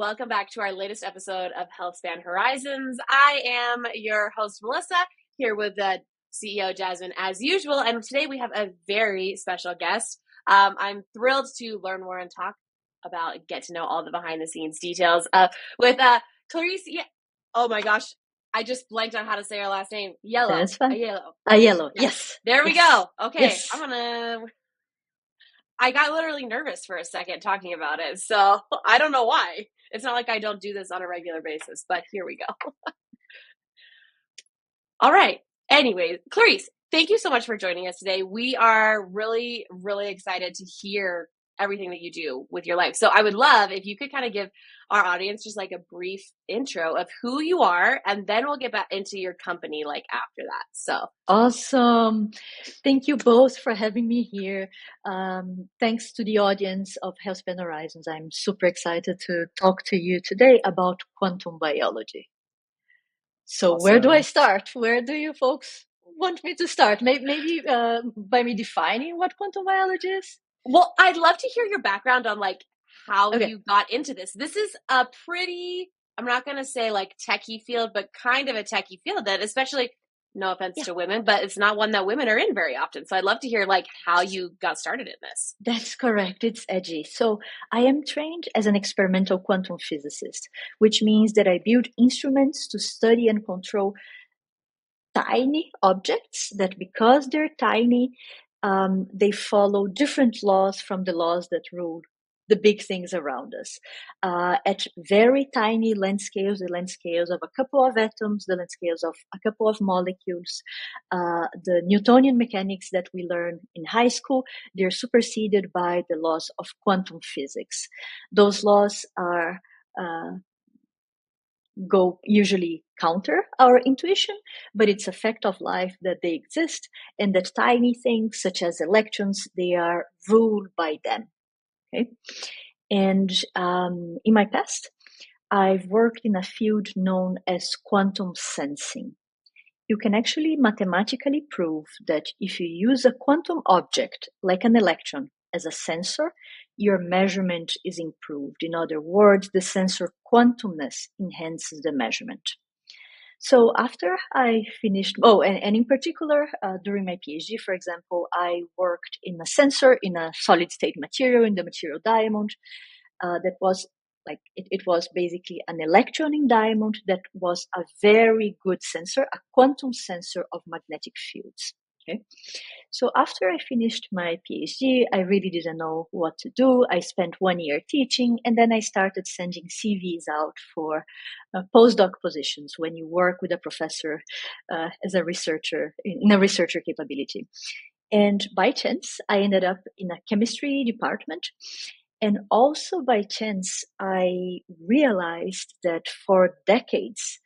welcome back to our latest episode of Healthspan Horizons. I am your host, Melissa, here with the CEO, Jasmine, as usual. And today we have a very special guest. I'm thrilled to learn more and talk about, get to know all the behind the scenes details with Clarice. Oh my gosh, I just blanked on how to say her last name. That's fine. Aiello. Aiello, yes. There we yes. go. Okay, yes. I got literally nervous for a second talking about it, so I don't know why. It's not like I don't do this on a regular basis, but here we go. All right. Anyways, Clarice, thank you so much for joining us today. We are really, really excited to hear everything that you do with your life. So I would love if you could kind of give our audience just like a brief intro of who you are, and then we'll get back into your company like after that. So awesome. Thank you both for having me here. Thanks to the audience of Healthspan Horizons. I'm super excited to talk to you today about quantum biology. So Where do I start? Where do you folks want me to start? Maybe by me defining what quantum biology is? Well, I'd love to hear your background on like how you got into this. This is a pretty, I'm not going to say like techie field, but kind of a techie field that especially, no offense to women, but it's not one that women are in very often. So I'd love to hear like how you got started in this. That's correct. It's edgy. So I am trained as an experimental quantum physicist, which means that I build instruments to study and control tiny objects that, because they're tiny, they follow different laws from the laws that rule the big things around us. At very tiny length scales, the length scales of a couple of atoms, the length scales of a couple of molecules, the Newtonian mechanics that we learn in high school, they're superseded by the laws of quantum physics. Those laws are go usually counter our intuition, but it's a fact of life that they exist, and that tiny things such as electrons, they are ruled by them. Okay, and in my past, I've worked in a field known as quantum sensing. You can actually mathematically prove that if you use a quantum object like an electron as a sensor, your measurement is improved. In other words, the sensor quantumness enhances the measurement. So after I finished, and in particular, during my PhD, for example, I worked in a sensor in a solid state material, in the material diamond, that was like, it was basically an electron in diamond that was a very good sensor, a quantum sensor of magnetic fields. Okay. So after I finished my PhD, I really didn't know what to do. I spent 1 year teaching, and then I started sending CVs out for postdoc positions when you work with a professor as a researcher, in a researcher capability. And by chance, I ended up in a chemistry department. And also by chance, I realized that for decades,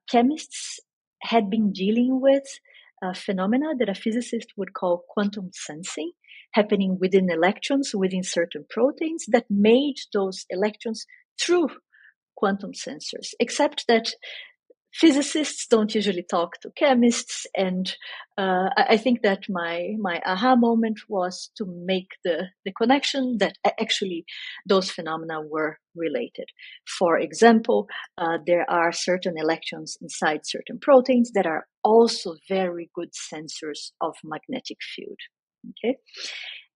chemists had been dealing with a phenomena that a physicist would call quantum sensing, happening within electrons, within certain proteins, that made those electrons true quantum sensors, except that physicists don't usually talk to chemists, and I think that my aha moment was to make the connection that actually those phenomena were related. For example, there are certain electrons inside certain proteins that are also very good sensors of magnetic field. Okay,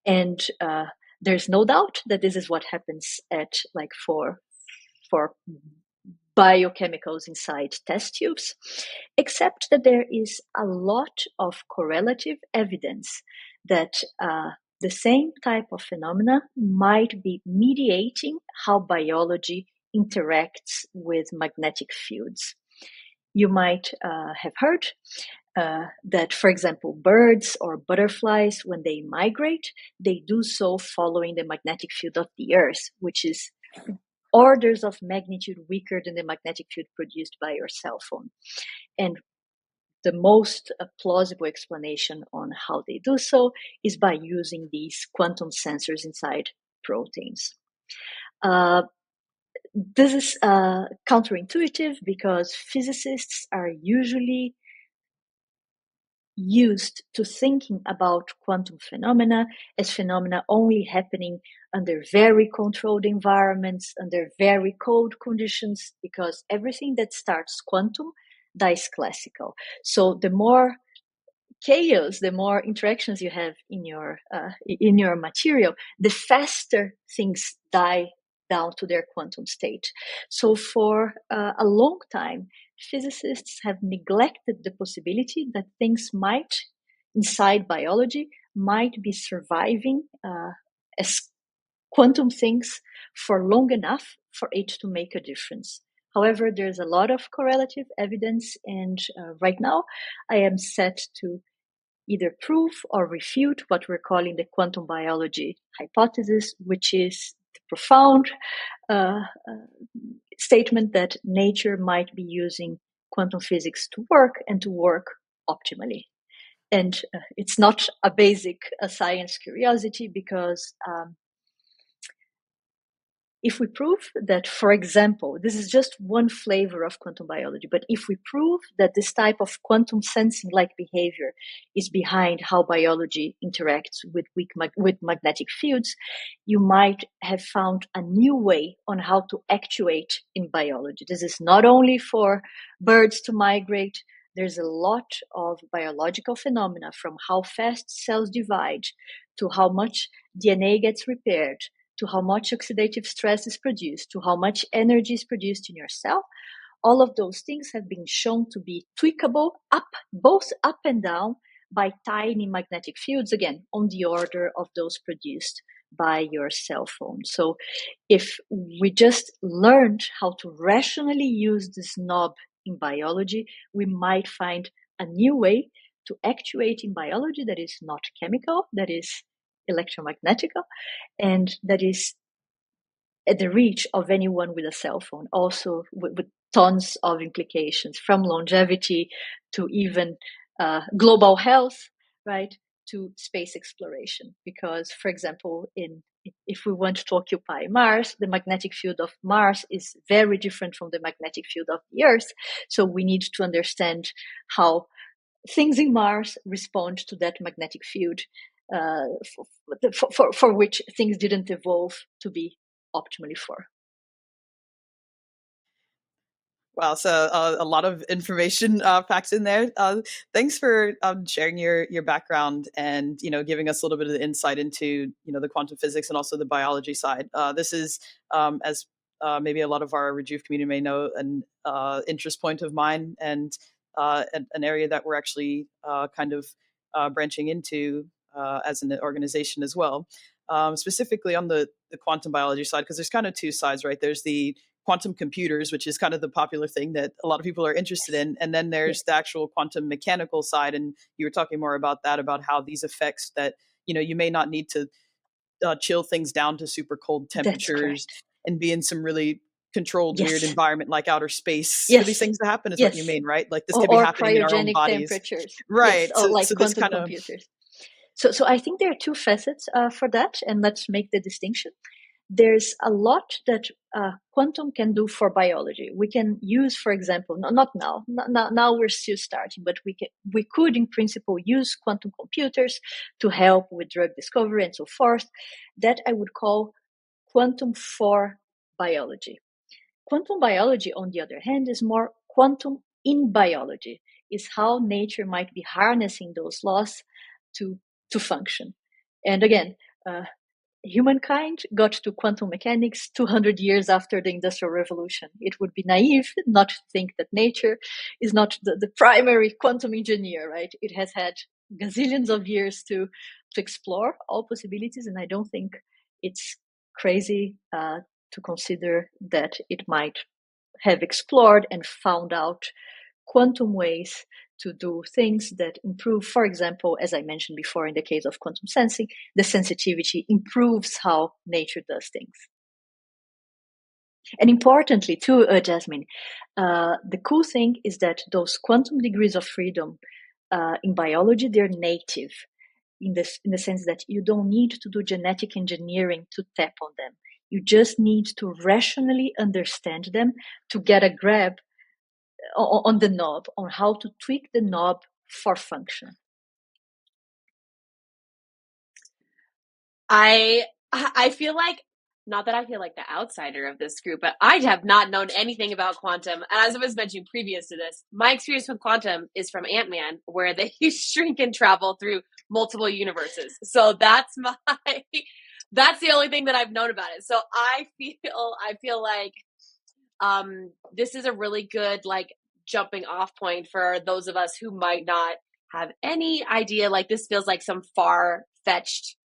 and there's no doubt that this is what happens at like for biochemicals inside test tubes, except that there is a lot of correlative evidence that the same type of phenomena might be mediating how biology interacts with magnetic fields. You might have heard that, for example, birds or butterflies, when they migrate, they do so following the magnetic field of the Earth, which is orders of magnitude weaker than the magnetic field produced by your cell phone. And the most plausible explanation on how they do so is by using these quantum sensors inside proteins. This is counterintuitive because physicists are usually used to thinking about quantum phenomena as phenomena only happening under very controlled environments, under very cold conditions, because everything that starts quantum dies classical. So the more chaos, the more interactions you have in your material, the faster things die down to their quantum state. So for a long time, physicists have neglected the possibility that things might, inside biology, might be surviving as quantum things for long enough for it to make a difference. However, there's a lot of correlative evidence, and right now I am set to either prove or refute what we're calling the quantum biology hypothesis, which is the profound statement that nature might be using quantum physics to work and to work optimally. And it's not a basic science curiosity, because if we prove that, for example, this is just one flavor of quantum biology, but if we prove that this type of quantum sensing-like behavior is behind how biology interacts with magnetic fields, you might have found a new way on how to actuate in biology. This is not only for birds to migrate. There's a lot of biological phenomena, from how fast cells divide to how much DNA gets repaired, to how much oxidative stress is produced, to how much energy is produced in your cell. All of those things have been shown to be tweakable both up and down by tiny magnetic fields, again, on the order of those produced by your cell phone. So if we just learned how to rationally use this knob in biology, we might find a new way to actuate in biology that is not chemical, that is electromagnetic, and that is at the reach of anyone with a cell phone, also with tons of implications, from longevity to even global health, right, to space exploration. Because, for example, if we want to occupy Mars, the magnetic field of Mars is very different from the magnetic field of the Earth. So we need to understand how things in Mars respond to that magnetic field, for which things didn't evolve to be optimally for. Wow, so a lot of information packed in there. Thanks for sharing your background and giving us a little bit of the insight into the quantum physics and also the biology side. This is as maybe a lot of our Rejuve community may know, an interest point of mine, and an area that we're actually kind of branching into as an organization as well. Specifically on the quantum biology side, because there's kind of two sides, right? There's the quantum computers, which is kind of the popular thing that a lot of people are interested in. And then there's the actual quantum mechanical side. And you were talking more about that, about how these effects that, you may not need to chill things down to super cold temperatures and be in some really controlled, weird environment like outer space for these things to happen is what you mean, right? Like this could be happening in our own bodies. Temperatures. Right. Or like so quantum computers. So I think there are two facets for that, and let's make the distinction. There's a lot that quantum can do for biology. We can use, for example, not now. Now we're still starting, but we could, in principle, use quantum computers to help with drug discovery and so forth. That I would call quantum for biology. Quantum biology, on the other hand, is more quantum in biology. Is how nature might be harnessing those laws to function. And again, humankind got to quantum mechanics 200 years after the Industrial Revolution. It would be naive not to think that nature is not the primary quantum engineer, right? It has had gazillions of years to explore all possibilities, and I don't think it's crazy to consider that it might have explored and found out quantum ways to do things that improve, for example, as I mentioned before, in the case of quantum sensing, the sensitivity improves how nature does things. And importantly, too, Jasmine, the cool thing is that those quantum degrees of freedom in biology, they're native in the sense that you don't need to do genetic engineering to tap on them. You just need to rationally understand them to get a grab on the knob, on how to tweak the knob for function. I feel like, not that I feel like the outsider of this group, but I have not known anything about quantum. As I was mentioning previous to this, my experience with quantum is from Ant-Man, where they shrink and travel through multiple universes. So that's the only thing that I've known about it. So I feel like this is a really good like jumping off point for those of us who might not have any idea. Like this feels like some far-fetched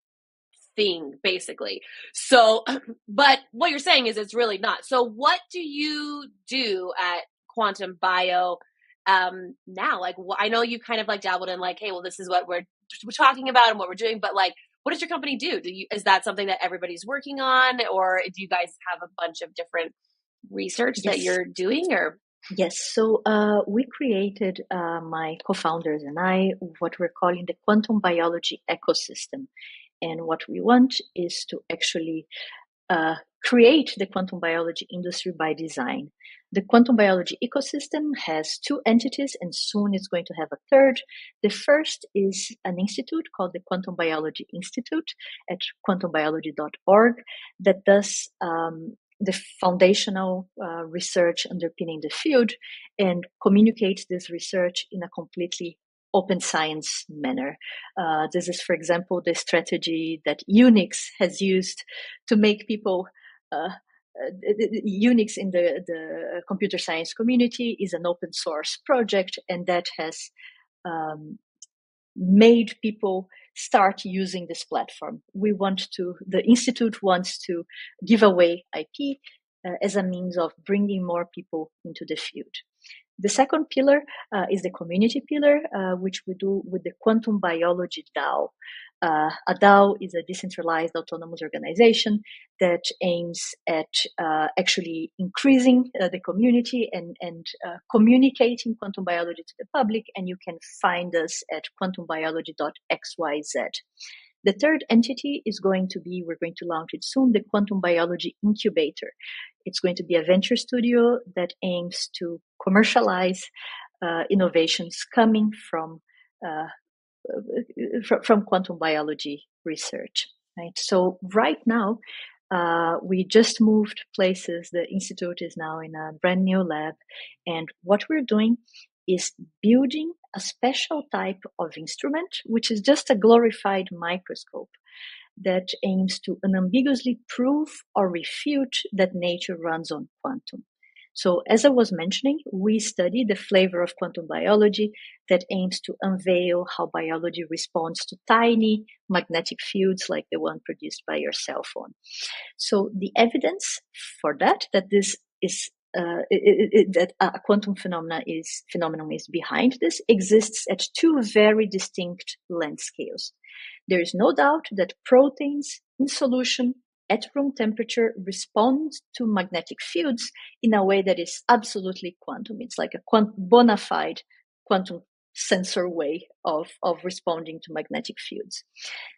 thing, basically. So, but what you're saying is it's really not. So what do you do at QuantumBio now? Like, I know you kind of like dabbled in like, hey, well, this is what we're talking about and what we're doing, but like, what does your company do? Is that something that everybody's working on, or do you guys have a bunch of different research that you're doing, or? Yes, so we created, my co-founders and I, what we're calling the quantum biology ecosystem. And what we want is to actually create the quantum biology industry by design. The quantum biology ecosystem has two entities, and soon it's going to have a third. The first is an institute called the Quantum Biology Institute at quantumbiology.org that does the foundational research underpinning the field and communicates this research in a completely open science manner. This is, for example, the strategy that Unix has used to make people Unix in the computer science community is an open source project, and that has made people start using this platform. The Institute wants to give away IP as a means of bringing more people into the field. The second pillar is the community pillar, which we do with the Quantum Biology DAO. A DAO is a decentralized autonomous organization that aims at actually increasing the community and communicating quantum biology to the public, and you can find us at quantumbiology.xyz. The third entity is we're going to launch it soon, the Quantum Biology Incubator. It's going to be a venture studio that aims to commercialize innovations coming from quantum biology research. Right. So right now, we just moved places. The institute is now in a brand new lab, and what we're doing is building a special type of instrument, which is just a glorified microscope that aims to unambiguously prove or refute that nature runs on quantum. So as I was mentioning, we study the flavor of quantum biology that aims to unveil how biology responds to tiny magnetic fields like the one produced by your cell phone. So the evidence for that this is that a quantum phenomenon is behind this exists at two very distinct length scales. There is no doubt that proteins in solution at room temperature respond to magnetic fields in a way that is absolutely quantum. It's like a bona fide quantum sensor way of responding to magnetic fields.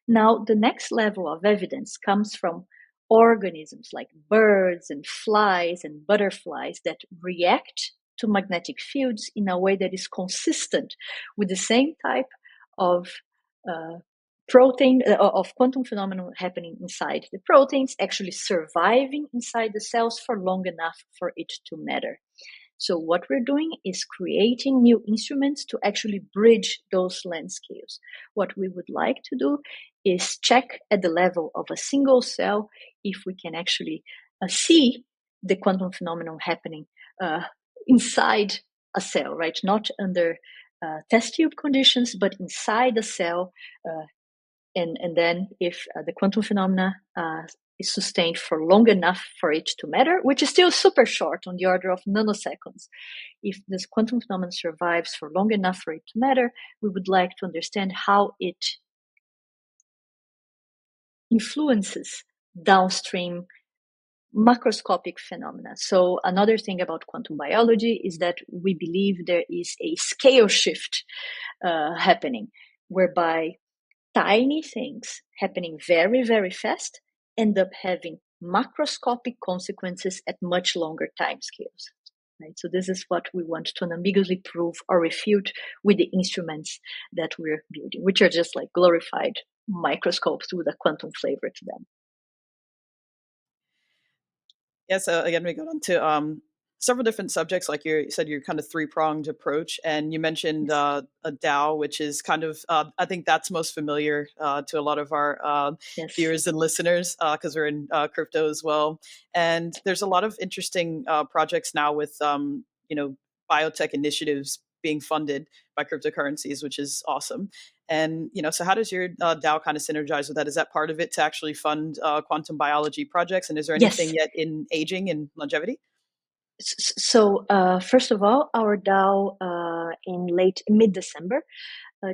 Now, the next level of evidence comes from organisms like birds and flies and butterflies that react to magnetic fields in a way that is consistent with the same type of of quantum phenomenon happening inside the proteins, actually surviving inside the cells for long enough for it to matter. So what we're doing is creating new instruments to actually bridge those length scales. What we would like to do is check at the level of a single cell if we can actually see the quantum phenomenon happening inside a cell, right? Not under test tube conditions, but inside the cell. And then if the quantum phenomena is sustained for long enough for it to matter, which is still super short, on the order of nanoseconds. If this quantum phenomenon survives for long enough for it to matter, we would like to understand how it influences downstream macroscopic phenomena. So another thing about quantum biology is that we believe there is a scale shift happening, whereby tiny things happening very, very fast end up having macroscopic consequences at much longer time scales. Right? So this is what we want to unambiguously prove or refute with the instruments that we're building, which are just like glorified microscopes with a quantum flavor to them. Yeah, so again, we got on to several different subjects, like you said, your kind of three-pronged approach. And you mentioned a DAO, which is kind of, I think that's most familiar to a lot of our viewers and listeners, because we're in crypto as well. And there's a lot of interesting projects now with, biotech initiatives being funded by cryptocurrencies, which is awesome. And, so how does your DAO kind of synergize with that? Is that part of it to actually fund quantum biology projects? And is there anything yet in aging and longevity? So first of all, our DAO in mid-December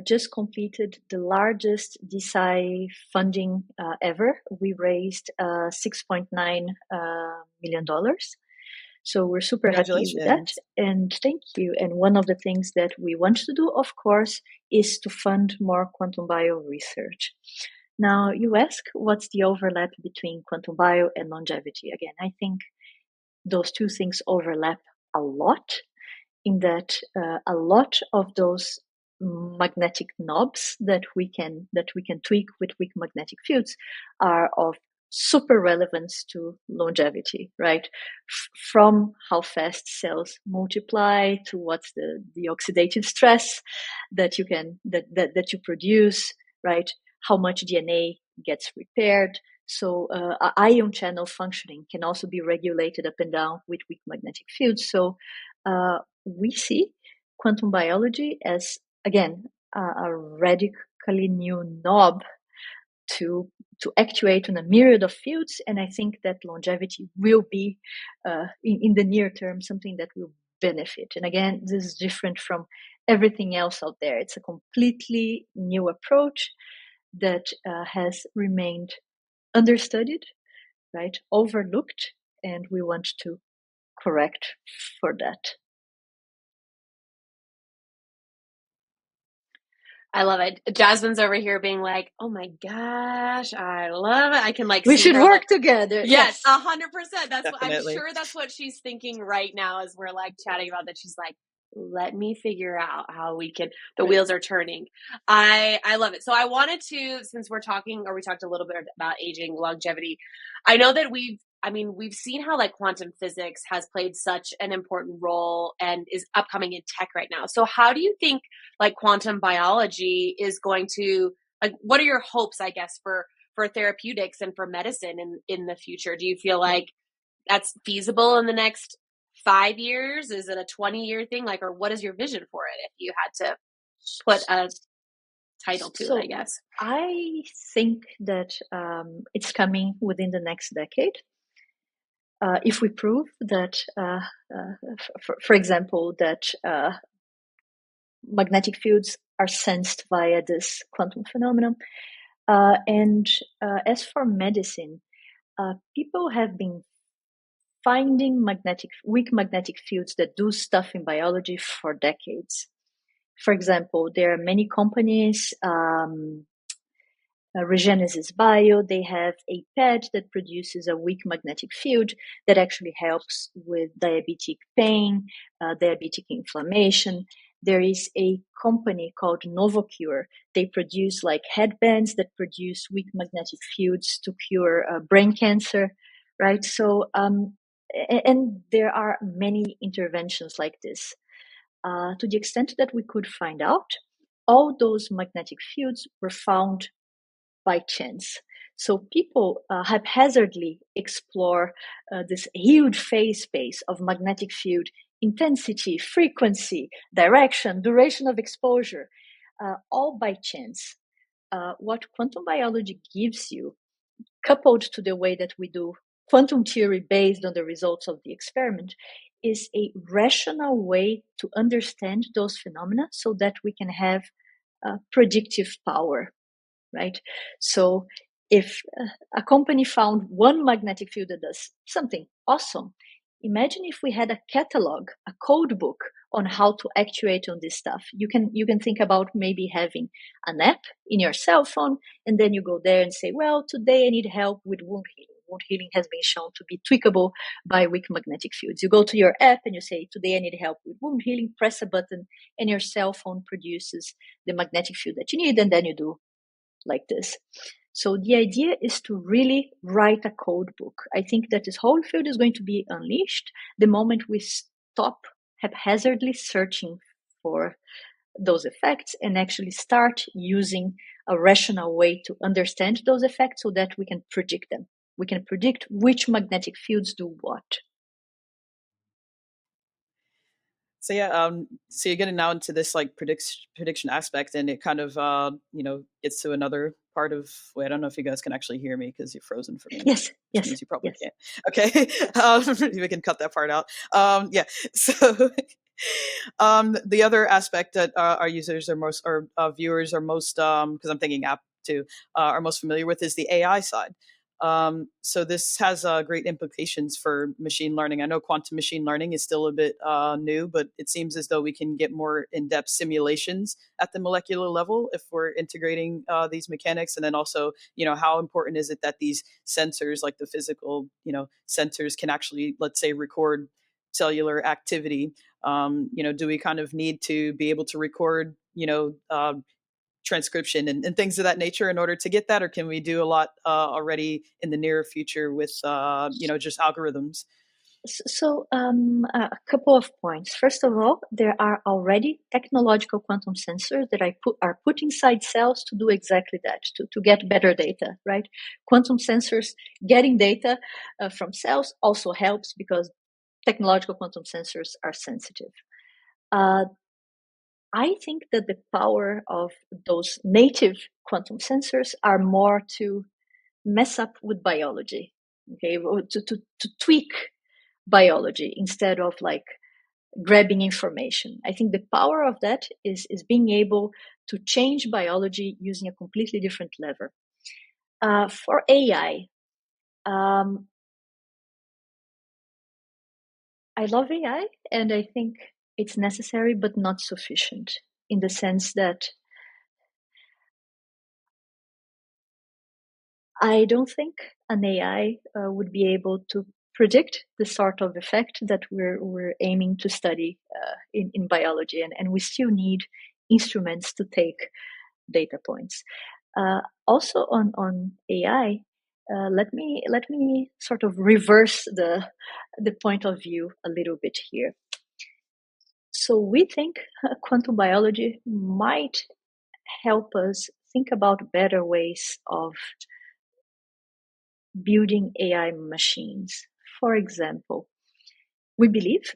just completed the largest DeSci funding ever. We raised $6.9 million. So we're super happy with that. And thank you. And one of the things that we want to do, of course, is to fund more QuantumBio research. Now, you ask, what's the overlap between QuantumBio and longevity? Again, I think those two things overlap a lot, in that a lot of those magnetic knobs that we can tweak with weak magnetic fields are of super relevance to longevity, right? From how fast cells multiply to what's the oxidative stress that you can that you produce, right? How much DNA gets repaired. So ion channel functioning can also be regulated up and down with weak magnetic fields. So we see quantum biology as, again, a radically new knob to actuate on a myriad of fields. And I think that longevity will be, in the near term, something that will benefit. And again, this is different from everything else out there. It's a completely new approach that has remained understudied, right, overlooked, and we want to correct for that. I love it. Jasmine's over here being like, "Oh my gosh, I love it." I can like. We should work together. Yes, 100%. That's what, I'm Definitely. sure that's what she's thinking right now as we're like chatting about that. She's like, "Let me figure out how we can." The wheels are turning. I love it. So I wanted to, since we talked a little bit about aging, longevity. I know that we've seen how like quantum physics has played such an important role and is upcoming in tech right now. So how do you think like quantum biology is going to, like, what are your hopes, I guess, for therapeutics and for medicine in the future? Do you feel like that's feasible in the next 5 years? Is it a 20-year thing? Like, or what is your vision for it if you had to put a title to it, I guess? I think that it's coming within the next decade. If we prove that, for example, that magnetic fields are sensed via this quantum phenomenon. And as for medicine, people have been finding weak magnetic fields that do stuff in biology for decades. For example, there are many companies, RejuveAI, they have a pad that produces a weak magnetic field that actually helps with diabetic pain, diabetic inflammation. There is a company called Novocure. They produce like headbands that produce weak magnetic fields to cure brain cancer, right? So, and there are many interventions like this. To the extent that we could find out, all those magnetic fields were found by chance. So people haphazardly explore this huge phase space of magnetic field intensity, frequency, direction, duration of exposure, all by chance. What quantum biology gives you, coupled to the way that we do quantum theory based on the results of the experiment, is a rational way to understand those phenomena so that we can have predictive power. Right? So if a company found one magnetic field that does something awesome, imagine if we had a catalog, a code book on how to actuate on this stuff. You can think about maybe having an app in your cell phone, and then you go there and say, well, today I need help with wound healing. wound healing has been shown to be tweakable by weak magnetic fields. You go to your app and you say, today I need help with wound healing, press a button, and your cell phone produces the magnetic field that you need, and then you do like this. So the idea is to really write a code book. I think that this whole field is going to be unleashed the moment we stop haphazardly searching for those effects and actually start using a rational way to understand those effects so that we can predict them. We can predict which magnetic fields do what. So yeah, so you're getting now into this like prediction aspect, and it kind of gets to another part of. Wait, I don't know if you guys can actually hear me because you're frozen for me. Yes, which means you probably yes. can't. Okay, we can cut that part out. Yeah, so. The other aspect that our users are most, or viewers are most, because I'm thinking app too, are most familiar with is the AI side. So this has great implications for machine learning. I know quantum machine learning is still a bit new, but it seems as though we can get more in-depth simulations at the molecular level if we're integrating these mechanics. And then also, how important is it that these sensors, like the physical, sensors, can actually, let's say, record cellular activity? Do we kind of need to be able to record, transcription and things of that nature in order to get that, or can we do a lot already in the near future with just algorithms? So a couple of points. First of all, there are already technological quantum sensors that are put inside cells to do exactly that, to get better data, right? Quantum sensors getting data from cells also helps because technological quantum sensors are sensitive. I think that the power of those native quantum sensors are more to mess up with biology, okay, to tweak biology instead of like grabbing information. I think the power of that is being able to change biology using a completely different lever. For AI, I love AI, and I think it's necessary but not sufficient, in the sense that I don't think an AI would be able to predict the sort of effect that we're aiming to study in biology, and we still need instruments to take data points. Also on AI, let me sort of reverse the point of view a little bit here. So we think quantum biology might help us think about better ways of building AI machines. For example, we believe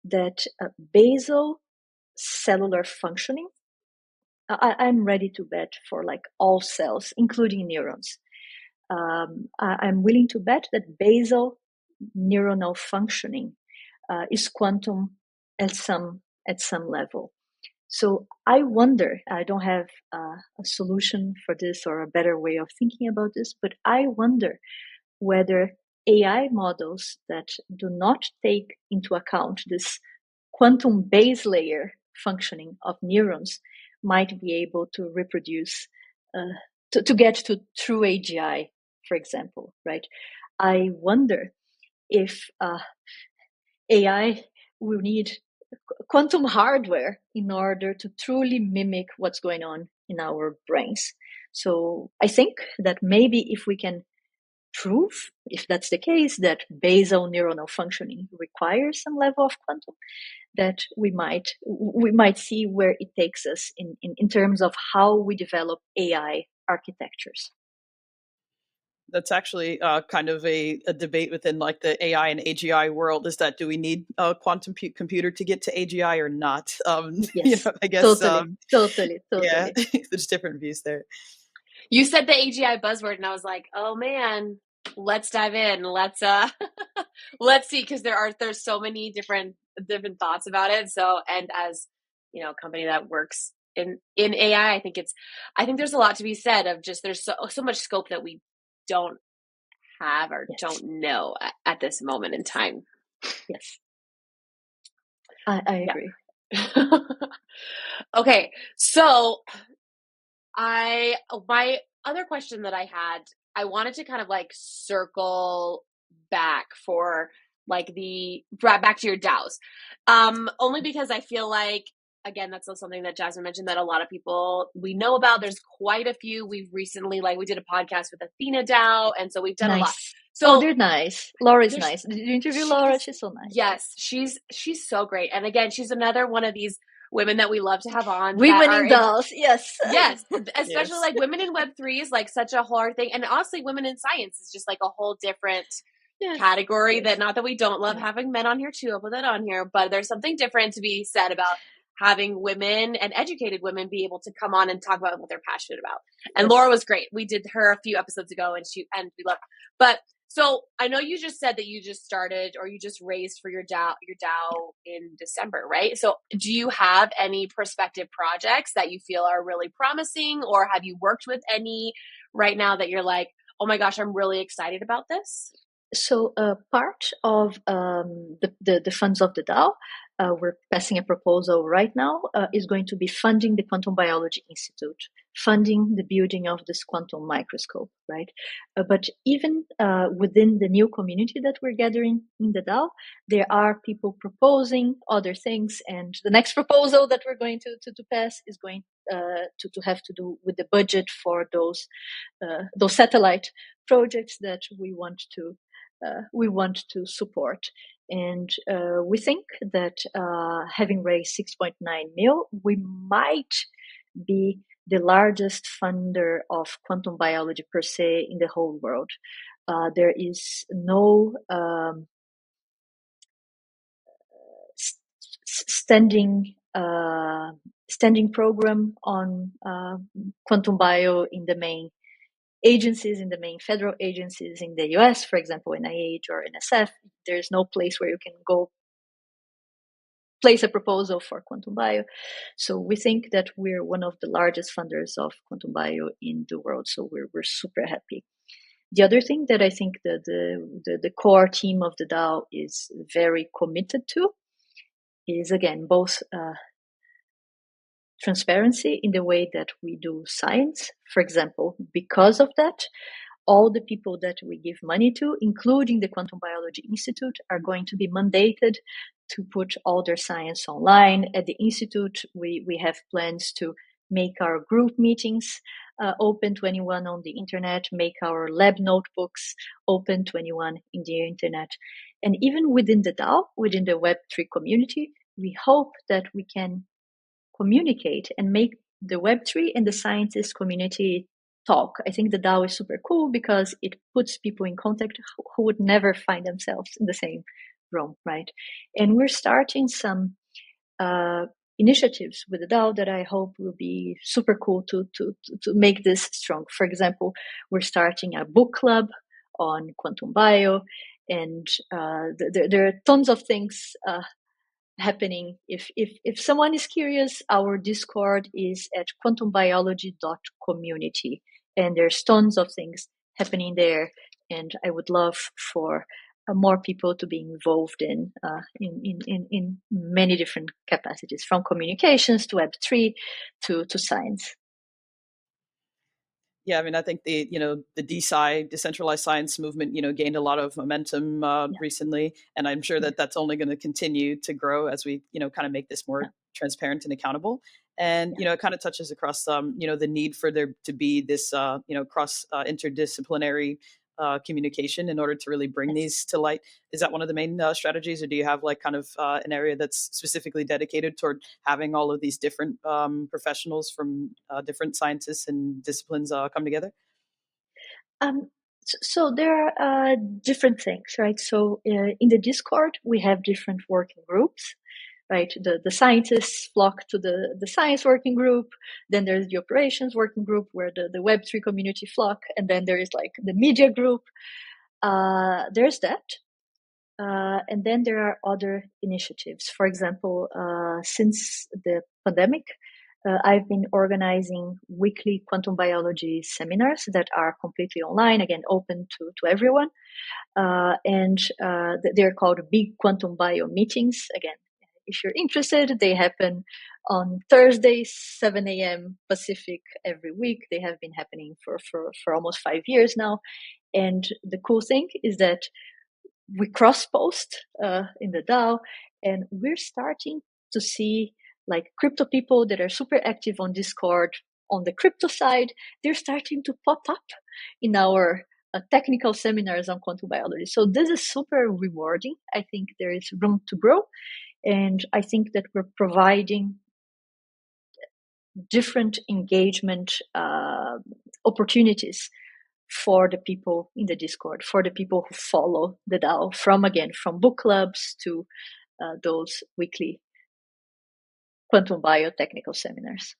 that basal cellular functioning, I'm ready to bet for like all cells, including neurons. I'm willing to bet that basal neuronal functioning is quantum at some level. So I wonder, I don't have a solution for this or a better way of thinking about this, but I wonder whether AI models that do not take into account this quantum base layer functioning of neurons might be able to reproduce, to get to true AGI, for example, right? I wonder if AI will need quantum hardware in order to truly mimic what's going on in our brains. So I think that maybe if we can prove, if that's the case, that basal neuronal functioning requires some level of quantum, that we might see where it takes us in terms of how we develop AI architectures. That's actually kind of a debate within like the AI and AGI world, is that do we need a quantum computer to get to AGI or not? Yes, I guess totally. yeah, there's different views there. You said the AGI buzzword, and I was like, "Oh man, let's dive in. Let's let's see," because there's so many different thoughts about it. So, and as a company that works in AI, I think there's a lot to be said of just there's so much scope that we don't have or don't know at this moment in time. Yes, I agree. Okay, so my other question that I had I wanted to kind of like circle back for like back to your DAOs. Only because I feel like, again, that's something that Jasmine mentioned that a lot of people we know about. There's quite a few. We've recently, like, we did a podcast with Athena DAO, and so we've done a lot. So they're nice. Laura's nice. Did you interview Laura? She's so nice. Yes, she's so great. And again, she's another one of these women that we love to have on. Women in DAOs, yes. Yes, especially like women in Web3 is like such a hard thing. And honestly, women in science is just like a whole different category that, not that we don't love having men on here too, I'll put that on here, but there's something different to be said about having women and educated women be able to come on and talk about what they're passionate about. And Laura was great. We did her a few episodes ago and we loved, but so I know you just said that you just started or you just raised for your DAO in December, right? So do you have any prospective projects that you feel are really promising, or have you worked with any right now that you're like, oh my gosh, I'm really excited about this? So part of the funds of the DAO, we're passing a proposal right now, is going to be funding the Quantum Biology Institute, funding the building of this quantum microscope, right? But even within the new community that we're gathering in the DAO, there are people proposing other things. And the next proposal that we're going to pass is going to have to do with the budget for those satellite projects that we want to support. And we think that having raised 6.9 mil, we might be the largest funder of quantum biology per se in the whole world. There is no standing program on QuantumBio in the main agencies, in the main federal agencies in the US, for example, NIH or NSF. There's no place where you can go place a proposal for QuantumBio. So we think that we're one of the largest funders of QuantumBio in the world. So we're super happy. The other thing that I think that the core team of the DAO is very committed to is, again, both transparency in the way that we do science. For example, because of that, all the people that we give money to, including the Quantum Biology Institute, are going to be mandated to put all their science online. At the Institute, we have plans to make our group meetings open to anyone on the internet, make our lab notebooks open to anyone in the internet. And even within the DAO, within the Web3 community, we hope that we can communicate and make the Web3 and the scientist community talk. I think the DAO is super cool because it puts people in contact who would never find themselves in the same room, right? And we're starting some initiatives with the DAO that I hope will be super cool to make this strong. For example, we're starting a book club on QuantumBio, and there are tons of things happening. If someone is curious, our Discord is at quantumbiology.community, and there's tons of things happening there. And I would love for more people to be involved in many different capacities, from communications to Web3 to science. Yeah, I mean, I think the DeSci, decentralized science movement, gained a lot of momentum recently, and I'm sure that that's only going to continue to grow as we, kind of make this more transparent and accountable. And it kind of touches across, the need for there to be this, cross interdisciplinary communication in order to really bring these to light. Is that one of the main strategies, or do you have like kind of an area that's specifically dedicated toward having all of these different professionals from different scientists and disciplines come together? So there are different things, right? So in the Discord, we have different working groups, right? The scientists flock to the science working group. Then there's the operations working group where the Web3 community flock. And then there is like the media group. There's that. And then there are other initiatives. For example, since the pandemic, I've been organizing weekly quantum biology seminars that are completely online, again, open to everyone. And they're called Big Quantum Bio meetings. Again, if you're interested, they happen on Thursdays, 7 a.m. Pacific every week. They have been happening for almost 5 years now. And the cool thing is that we cross-post in the DAO, and we're starting to see like crypto people that are super active on Discord on the crypto side. They're starting to pop up in our technical seminars on quantum biology. So this is super rewarding. I think there is room to grow. And I think that we're providing different engagement opportunities for the people in the Discord, for the people who follow the DAO, from book clubs to those weekly QuantumBio technical seminars.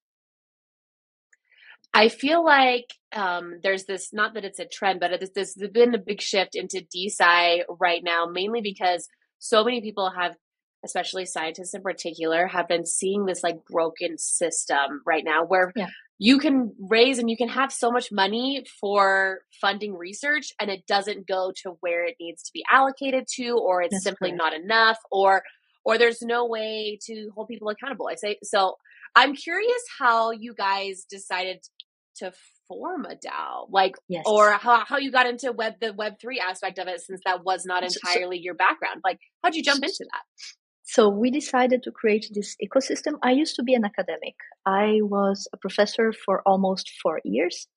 I feel like there's this, not that it's a trend, but there's been a big shift into DeSci right now, mainly because so many people have, especially scientists in particular, have been seeing this like broken system right now where you can raise and you can have so much money for funding research and it doesn't go to where it needs to be allocated to, or it's simply not enough, or there's no way to hold people accountable. So I'm curious how you guys decided to form a DAO, or how you got into the Web3 aspect of it, since that was not entirely your background. Like, how'd you jump into that? So we decided to create this ecosystem. I used to be an academic. I was a professor for almost 4 years.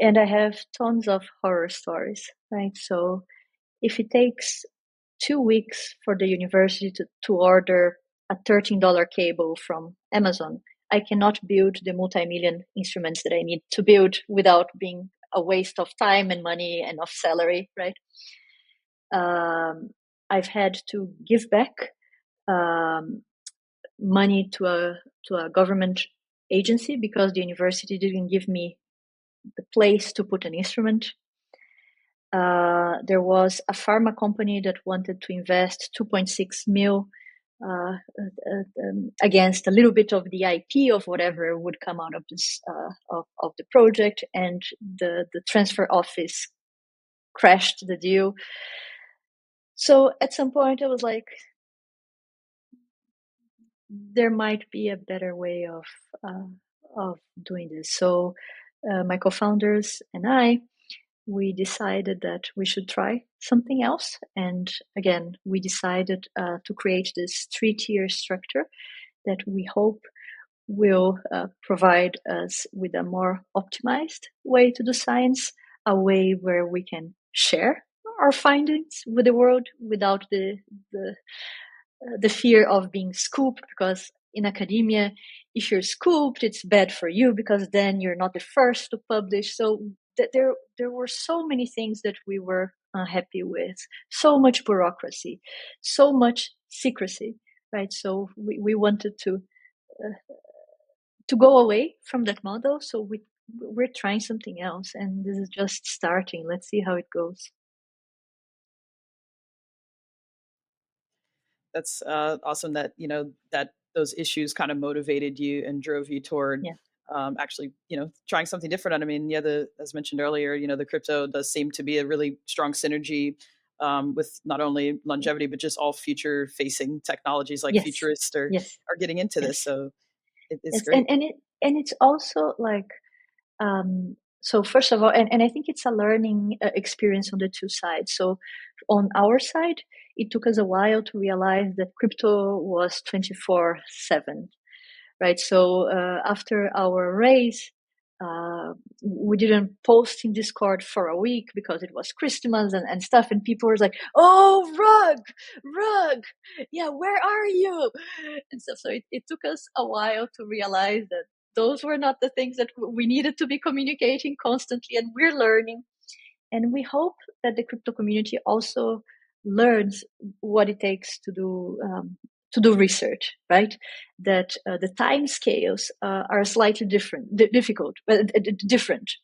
And I have tons of horror stories, right? So if it takes 2 weeks for the university to order a $13 cable from Amazon, I cannot build the multi-million instruments that I need to build without being a waste of time and money and of salary, right? I've had to give back money to a government agency because the university didn't give me the place to put an instrument. There was a pharma company that wanted to invest 2.6 mil against a little bit of the IP of whatever would come out of this of the project, and the transfer office crashed the deal. So at some point I was like, there might be a better way of doing this. So my co-founders and we decided that we should try something else. And again, we decided to create this 3-tier structure that we hope will provide us with a more optimized way to do science, a way where we can share our findings with the world without the fear of being scooped, because in academia, if you're scooped, it's bad for you because then you're not the first to publish. So there were so many things that we were unhappy with, so much bureaucracy, so much secrecy, right? So we wanted to go away from that model. So we're trying something else, and this is just starting. Let's see how it goes. That's awesome that that those issues kind of motivated you and drove you toward actually trying something different. I mean, as mentioned earlier, the crypto does seem to be a really strong synergy with not only longevity but just all future facing technologies. Like futurists are getting into this, so it's great. And it's also like so first of all, and I think it's a learning experience on the two sides. So on our side, it took us a while to realize that crypto was 24/7, right? So after our raise, we didn't post in Discord for a week because it was Christmas and stuff, and people were like, "Oh, Rug, yeah, where are you?" And stuff. So it took us a while to realize that those were not the things that we needed to be communicating constantly, and we're learning. And we hope that the crypto community also learns what it takes to do research, right? That the time scales are slightly different,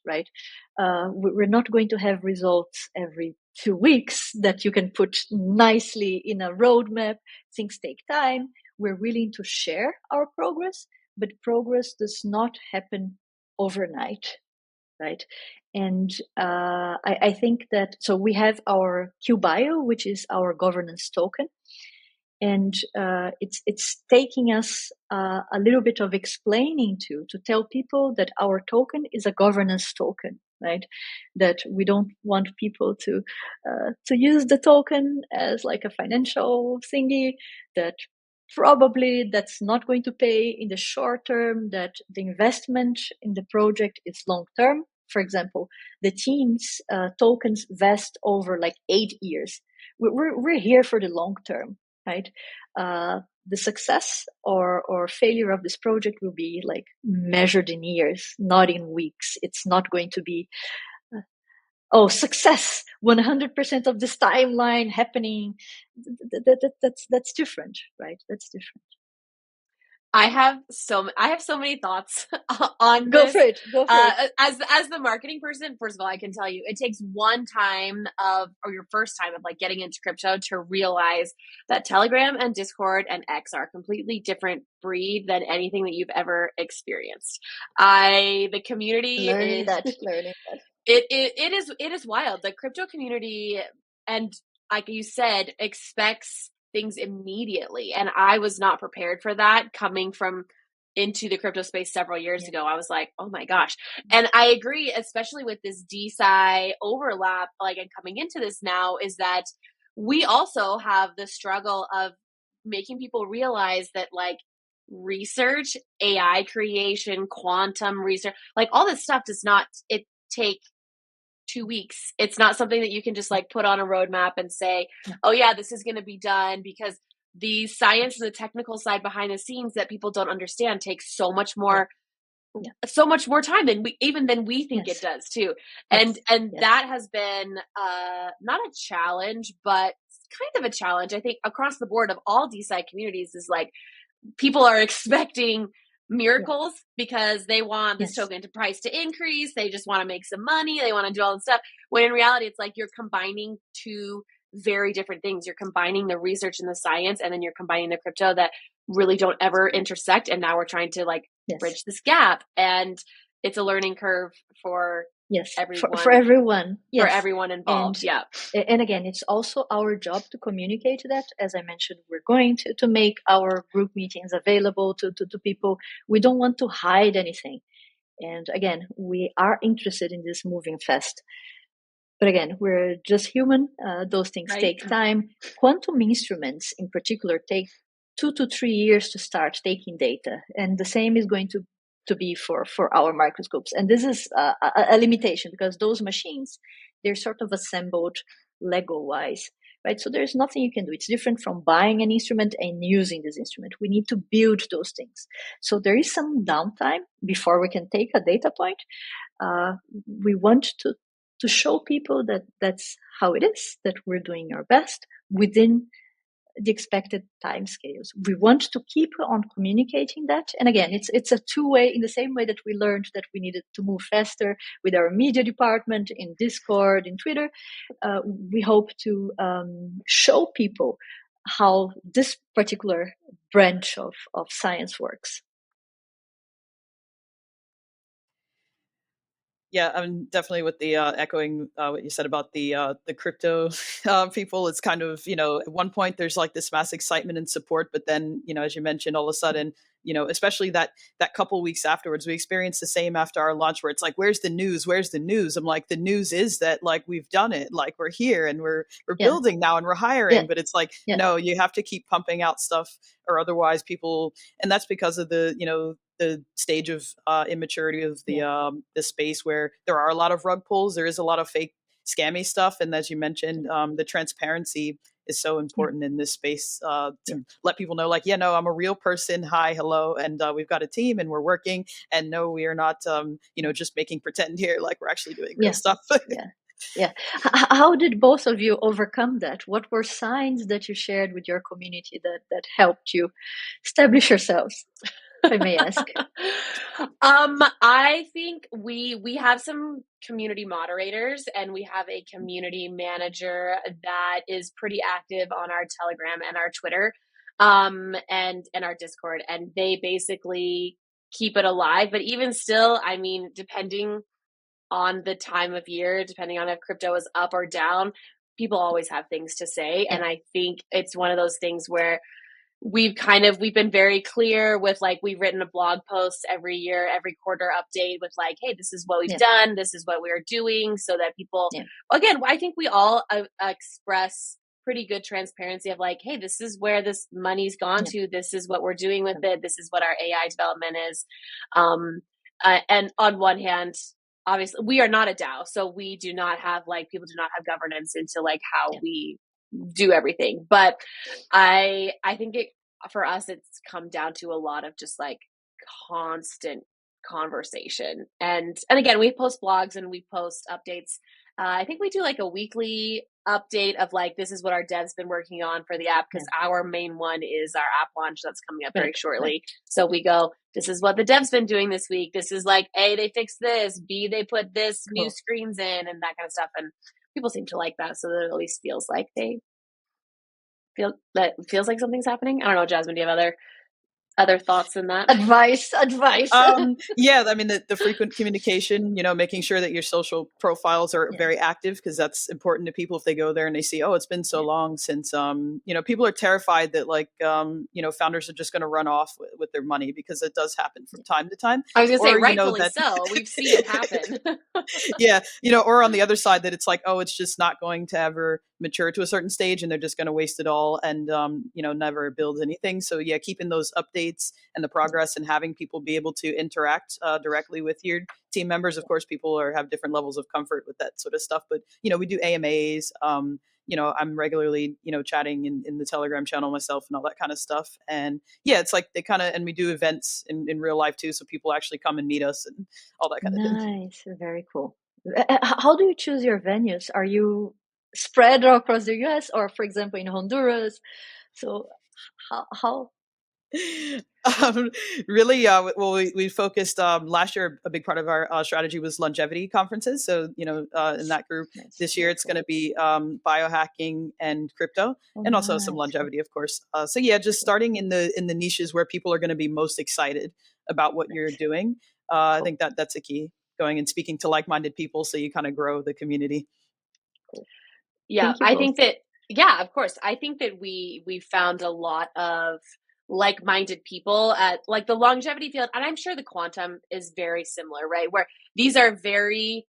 right? We're not going to have results every 2 weeks that you can put nicely in a roadmap. Things take time. We're willing to share our progress, but progress does not happen overnight, right? And I think that, so we have our QBio, which is our governance token. And it's taking us a little bit of explaining to tell people that our token is a governance token, right? That we don't want people to use the token as like a financial thingy, that probably that's not going to pay in the short term, that the investment in the project is long term. For example, the team's tokens vest over like 8 years. We're here for the long term, right? The success or failure of this project will be like measured in years, not in weeks. It's not going to be, success, 100% of this timeline happening. That's different, right? That's different. I have so many thoughts on Go this. for it. As the marketing person, first of all, I can tell you it takes one time or your first time of like getting into crypto to realize that Telegram and Discord and X are a completely different breed than anything that you've ever experienced. The community learning that. It is wild. The crypto community, and like you said, expects things immediately. And I was not prepared for that coming from into the crypto space several years ago. I was like, oh my gosh. And I agree, especially with this DeSci overlap, like, and coming into this now, is that we also have the struggle of making people realize that like research, AI creation, quantum research, like all this stuff does not take 2 weeks. It's not something that you can just like put on a roadmap and say, oh yeah, this is going to be done, because the science and the technical side behind the scenes that people don't understand takes so much more time than we think it does too. And that has been not a challenge, but kind of a challenge, I think, across the board of all DeSci communities, is like people are expecting miracles because they want this token to price to increase. They just want to make some money. They want to do all this stuff. When in reality, it's like you're combining two very different things. You're combining the research and the science, and then you're combining the crypto that really don't ever intersect. And now we're trying to like bridge this gap. And it's a learning curve for everyone. For everyone. For everyone involved. And again, it's also our job to communicate that. As I mentioned, we're going to make our group meetings available to people. We don't want to hide anything. And again, we are interested in this moving fast. But again, we're just human. Those things take time. Quantum instruments in particular take 2 to 3 years to start taking data. And the same is going to be for our microscopes. And this is a limitation, because those machines, they're sort of assembled Lego-wise, right? So there's nothing you can do. It's different from buying an instrument and using this instrument. We need to build those things. So there is some downtime before we can take a data point. We want to show people that that's how it is, that we're doing our best within the expected timescales. We want to keep on communicating that. And again, it's a two-way, in the same way that we learned that we needed to move faster with our media department in Discord, in Twitter. We hope to show people how this particular branch of science works. Yeah, I'm definitely with the echoing what you said about the crypto people. It's kind of, at one point there's like this mass excitement and support, but then, as you mentioned, all of a sudden, especially that couple weeks afterwards, we experienced the same after our launch, where it's like, where's the news? Where's the news? I'm like, the news is that like we've done it, like we're here and we're building now and we're hiring. But it's like, no, you have to keep pumping out stuff, or otherwise people, and that's because of the stage of immaturity of the space, where there are a lot of rug pulls. There is a lot of fake scammy stuff. And as you mentioned, the transparency is so important in this space to let people know, like, I'm a real person. Hi, hello. And we've got a team and we're working. And no, we are not, just making pretend here. Like we're actually doing real stuff. How did both of you overcome that? What were signs that you shared with your community that helped you establish yourselves? If I may ask. I think we have some community moderators, and we have a community manager that is pretty active on our Telegram and our Twitter, and our Discord, and they basically keep it alive. But even still, I mean, depending on the time of year, depending on if crypto is up or down, people always have things to say. Yeah. And I think it's one of those things where we've been very clear with like, we've written a blog post every year, every quarter update with like, hey, this is what we've done. This is what we are doing, so that people, again, I think we all express pretty good transparency of like, hey, this is where this money's gone to. This is what we're doing with it. This is what our AI development is. And on one hand, obviously we are not a DAO, so we do not have like, people do not have governance into like how we do everything. But I think for us, it's come down to a lot of just like constant conversation. And again, we post blogs and we post updates. I think we do like a weekly update of like, this is what our dev's been working on for the app, because our main one is our app launch that's coming up very shortly. So we go, this is what the dev's been doing this week. This is like, A, they fixed this, B, they put this new screens in, and that kind of stuff. And people seem to like that, so that it at least feels like feels like something's happening. I don't know, Jasmine, do you have other thoughts in that? Advice. Yeah, I mean, the frequent communication, making sure that your social profiles are very active, because that's important to people if they go there and they see, oh, it's been so long since, people are terrified that like, founders are just going to run off with their money, because it does happen from time to time. I was going to say, rightfully so. We've seen it happen. Yeah, or on the other side, that it's like, oh, it's just not going to ever mature to a certain stage, and they're just going to waste it all and, never build anything. So yeah, keeping those updates and the progress and having people be able to interact directly with your team members. Of course, people have different levels of comfort with that sort of stuff, but, we do AMAs. I'm regularly, chatting in the Telegram channel myself and all that kind of stuff. And yeah, it's like and we do events in real life too. So people actually come and meet us and all that kind of thing. Nice. Very cool. How do you choose your venues? Are you spread across the US, or for example in Honduras? So how? Really, well, we focused last year. A big part of our strategy was longevity conferences. So, in that group this year, it's going to be biohacking and crypto, and also some longevity, of course. So yeah, just starting in the niches where people are going to be most excited about what you're doing. I think that's a key. Going and speaking to like-minded people, so you kind of grow the community. Yeah, I think that. Yeah, of course. I think that we found a lot of like-minded people at like the longevity field, and I'm sure the quantum is very similar, right? Where these are very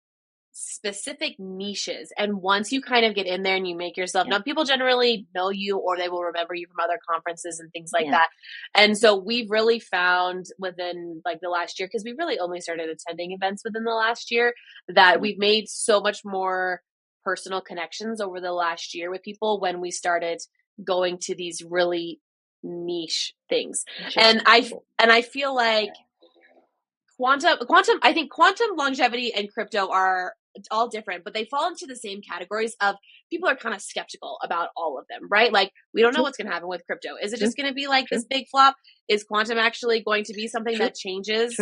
specific niches, and once you kind of get in there and you make yourself known, people generally know you, or they will remember you from other conferences and things like that. And so we've really found within like the last year, because we really only started attending events within the last year, that we've made so much more personal connections over the last year with people when we started going to these really niche things. And I feel like quantum, I think quantum, longevity, and crypto are all different, but they fall into the same categories of people are kind of skeptical about all of them, right? Like, we don't know what's going to happen with crypto. Is it just going to be like this big flop? Is quantum actually going to be something that changes?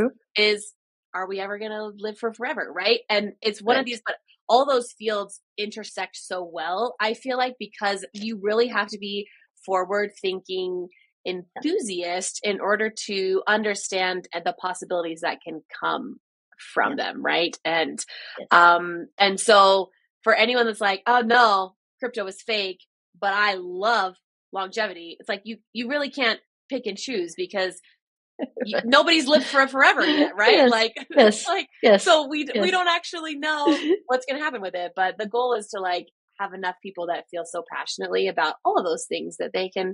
Are we ever going to live for forever, right? And it's one of these, but all those fields intersect so well, I feel like, because you really have to be forward thinking enthusiast in order to understand the possibilities that can come from them, right? And so for anyone that's like, oh no, crypto is fake, but I love longevity, it's like you really can't pick and choose, because nobody's lived for forever yet, right? So we don't actually know what's going to happen with it, but the goal is to like have enough people that feel so passionately about all of those things that they can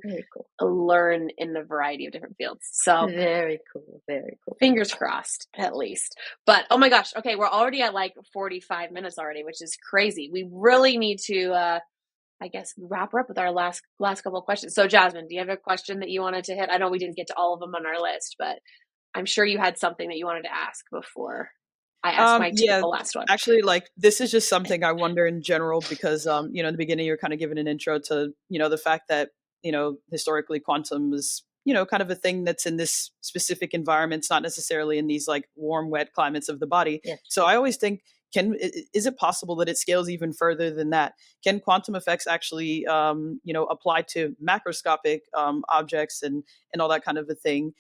learn in a variety of different fields. So very cool. Fingers crossed, at least. But oh my gosh, okay, we're already at like 45 minutes already, which is crazy. We really need to I guess wrap her up with our last couple of questions. So Jasmine, do you have a question that you wanted to hit? I know we didn't get to all of them on our list, but I'm sure you had something that you wanted to ask before I asked my typical last one. Actually, like, this is just something I wonder in general, because, in the beginning, you're kind of giving an intro to, the fact that, historically quantum is, kind of a thing that's in this specific environment. It's not necessarily in these like warm, wet climates of the body. So I always think, is it possible that it scales even further than that? Can quantum effects actually, apply to macroscopic objects and all that kind of a thing?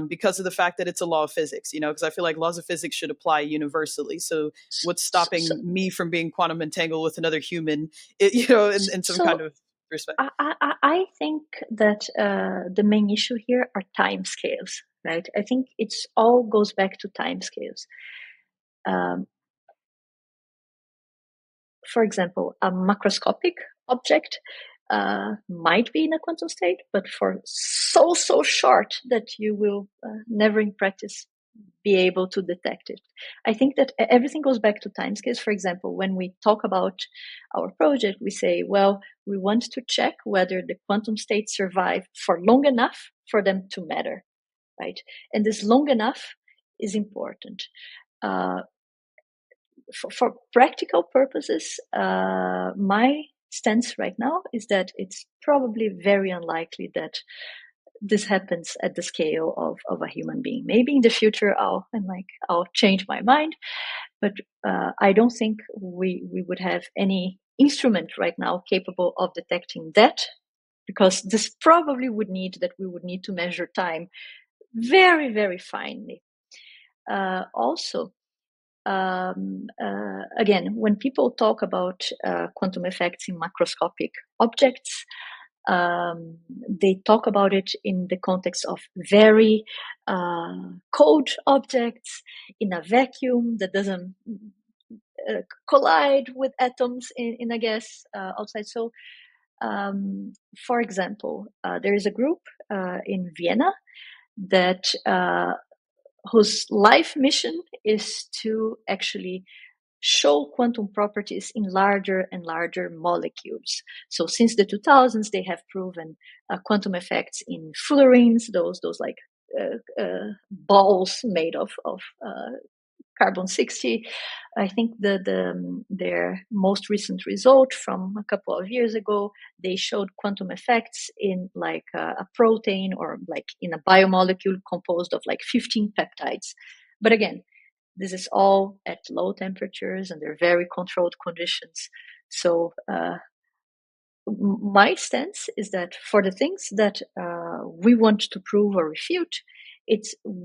Because of the fact that it's a law of physics, because I feel like laws of physics should apply universally. So what's stopping me from being quantum entangled with another human, in some kind of respect? I think that the main issue here are time scales, right? I think it's all goes back to time scales. For example, a macroscopic object might be in a quantum state, but for so short that you will never in practice be able to detect it. I think that everything goes back to timescales. For example, when we talk about our project, we say, well, we want to check whether the quantum states survive for long enough for them to matter, right? And this long enough is important. For practical purposes, my stance right now is that it's probably very unlikely that this happens at the scale of a human being. Maybe in the future I'll change my mind, but I don't think we would have any instrument right now capable of detecting that, because this probably would need to measure time very, very finely. Also, again, when people talk about quantum effects in macroscopic objects, they talk about it in the context of very cold objects in a vacuum that doesn't collide with atoms in a gas outside. So, for example, there is a group in Vienna that whose life mission is to actually show quantum properties in larger and larger molecules. So since the 2000s, they have proven quantum effects in fullerenes, those like balls made of carbon-60. I think their most recent result from a couple of years ago, they showed quantum effects in like a protein or like in a biomolecule composed of like 15 peptides. But again, this is all at low temperatures and they're very controlled conditions. So my stance is that for the things that we want to prove or refute,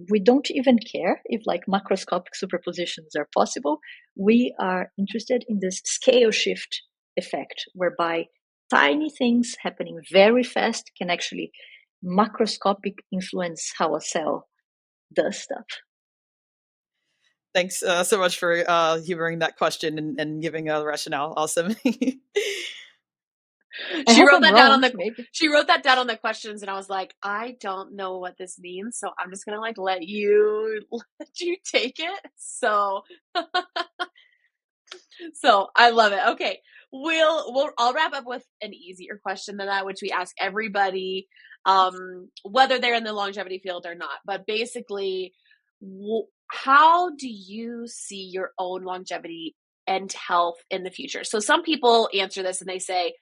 we don't even care if like macroscopic superpositions are possible. We are interested in this scale shift effect, whereby tiny things happening very fast can actually macroscopic influence how a cell does stuff. Thanks so much for humoring that question and giving a rationale. Awesome. She wrote that down on the questions, and I was like, I don't know what this means, so I'm just gonna like let you take it. So, so I love it. Okay, I'll wrap up with an easier question than that, which we ask everybody, whether they're in the longevity field or not. But basically, how do you see your own longevity and health in the future? So some people answer this and they say,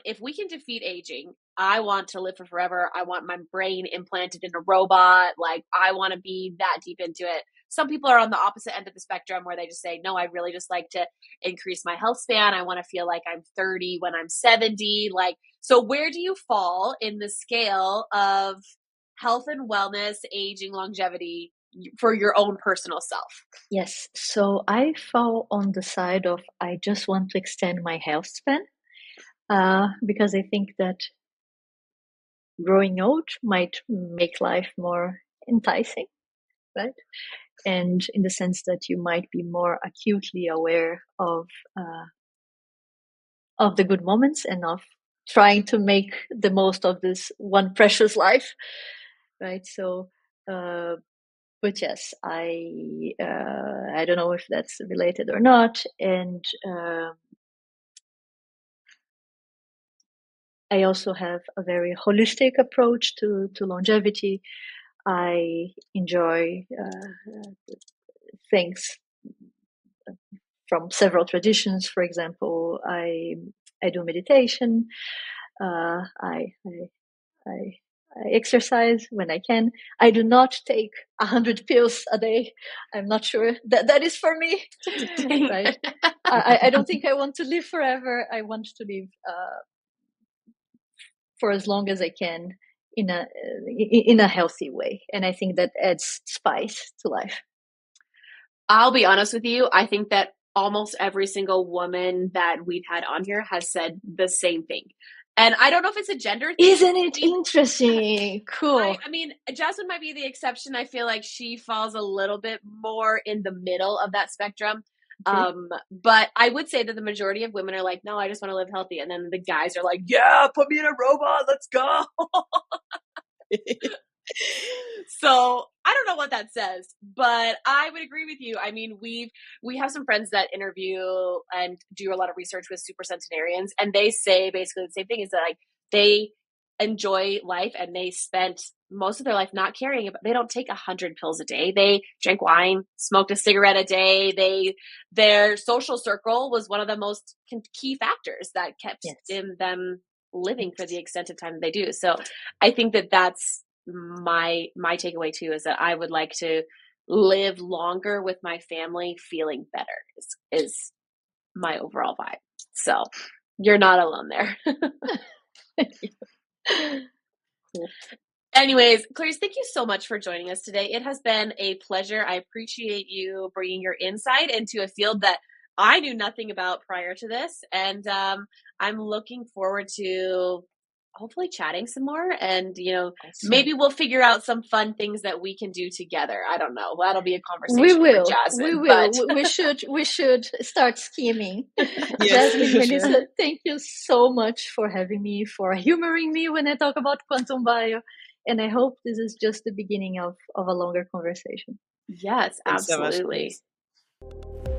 if we can defeat aging, I want to live for forever. I want my brain implanted in a robot. Like, I want to be that deep into it. Some people are on the opposite end of the spectrum where they just say, no, I really just like to increase my health span. I want to feel like I'm 30 when I'm 70. Like, so where do you fall in the scale of health and wellness, aging, longevity for your own personal self? Yes. So I fall on the side of, I just want to extend my health span. Because I think that growing old might make life more enticing, right? And in the sense that you might be more acutely aware of the good moments and of trying to make the most of this one precious life, right? So, but yes, I don't know if that's related or not, and I also have a very holistic approach to longevity. I enjoy things from several traditions. For example, I do meditation. I I exercise when I can. I do not take 100 pills a day. I'm not sure that is for me, right? I don't think I want to live forever. I want to live for as long as I can in a healthy way. And I think that adds spice to life. I'll be honest with you. I think that almost every single woman that we've had on here has said the same thing. And I don't know if it's a gender thing. Isn't it interesting? Cool. I mean, Jasmine might be the exception. I feel like she falls a little bit more in the middle of that spectrum. Okay. But I would say that the majority of women are like, no, I just want to live healthy. And then the guys are like, yeah, put me in a robot. Let's go. So I don't know what that says, but I would agree with you. I mean, we have some friends that interview and do a lot of research with super centenarians, and they say basically the same thing, is that like they enjoy life and they spent most of their life not caring about, they don't take 100 pills a day. They drank wine, smoked a cigarette a day. Their social circle was one of the most key factors that kept them living for the extent of time that they do. So I think that that's my takeaway too, is that I would like to live longer with my family feeling better is my overall vibe. So you're not alone there. Cool. Anyways, Clarice, thank you so much for joining us today. It has been a pleasure. I appreciate you bringing your insight into a field that I knew nothing about prior to this. And I'm looking forward to hopefully chatting some more, and maybe we'll figure out some fun things that we can do together. I don't know. That'll be a conversation for Jasmine. We will. We should start scheming. Yes, Jasmine, Melissa, thank you so much for having me, for humoring me when I talk about quantum bio. And I hope this is just the beginning of a longer conversation. Yes, absolutely. Thanks so much.